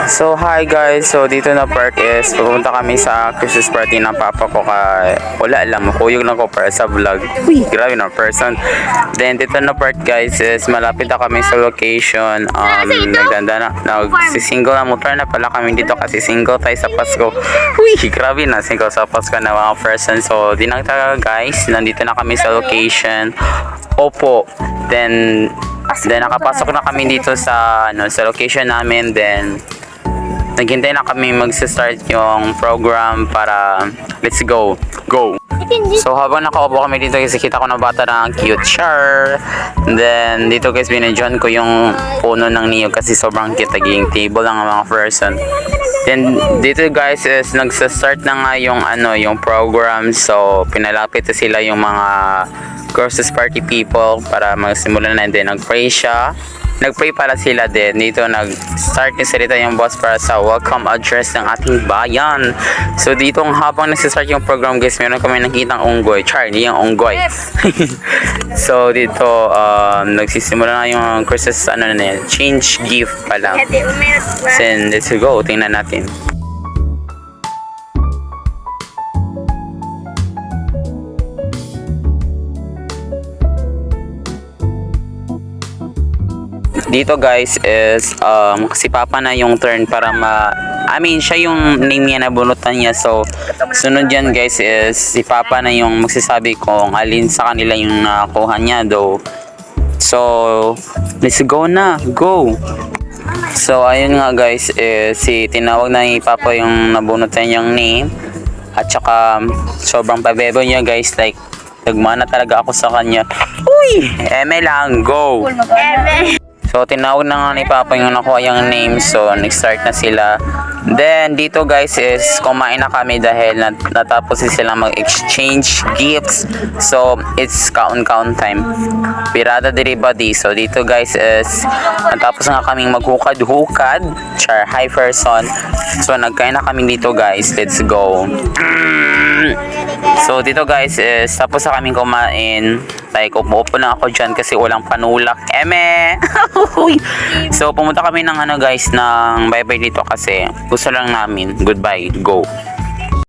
So hi guys, so dito na part is pupunta kami sa Christmas party ng papa ko wala alam, kuyog na ko para sa vlog. Uy, grabe na person. Then dito na part guys is malapit na kami sa location. Nagsisingle na motor na pala kami dito kasi single tayo sa Pasko. Uy, grabe na single sa Pasko na mga person. So dinagtaga guys, nandito na kami sa location. Opo. Then nakapasok na kami dito sa sa location namin. Then naghintay na kami magsa-start yung program para let's go. So habang nakaupo kami dito kasi kita ko na bata na cute char. Then dito guys binadyan ko yung puno ng niyog kasi sobrang cute, naging table lang ang mga person. Then dito guys is nagsa-start na nga yung program. So pinalapit na sila yung mga Christmas party people para magsimula na, and then nagpray pala sila. Din dito nag-start yung salita yung boss para sa welcome address ng ating bayan. So dito habang nagsa-start yung program guys, meron kami nakitang unggoy. Charlie yung unggoy. So dito nagsisimula na yung Christmas change gift pala. Then let's go, tingnan natin. Dito guys is si Papa na yung turn para siya yung name niya na bunutan niya. So sunod yan guys is si Papa na yung magsasabi kung alin sa kanila yung nakuha niya though. So let's go na, go. So ayun nga guys tinawag na ni Papa yung nabunutan niyang name. At saka sobrang pabebo niya guys, like nagmana talaga ako sa kanya. Uy, eme lang, go. So tinawag na nga ni Papa yung nakuha yung name. So nag-start na sila. Then dito guys is kumain na kami dahil natapos sila mag-exchange gifts. So it's count time. Pirada diribadi. So dito guys is natapos na kaming maghukad-hukad. Char, hi person. So nagkain na kami dito guys. Let's go. So dito guys is tapos na kaming kumain. Like umuupo na ako dyan kasi walang panulak. Eme! So pumunta kami ng guys ng bye-bye dito kasi gusto lang namin. Goodbye, go.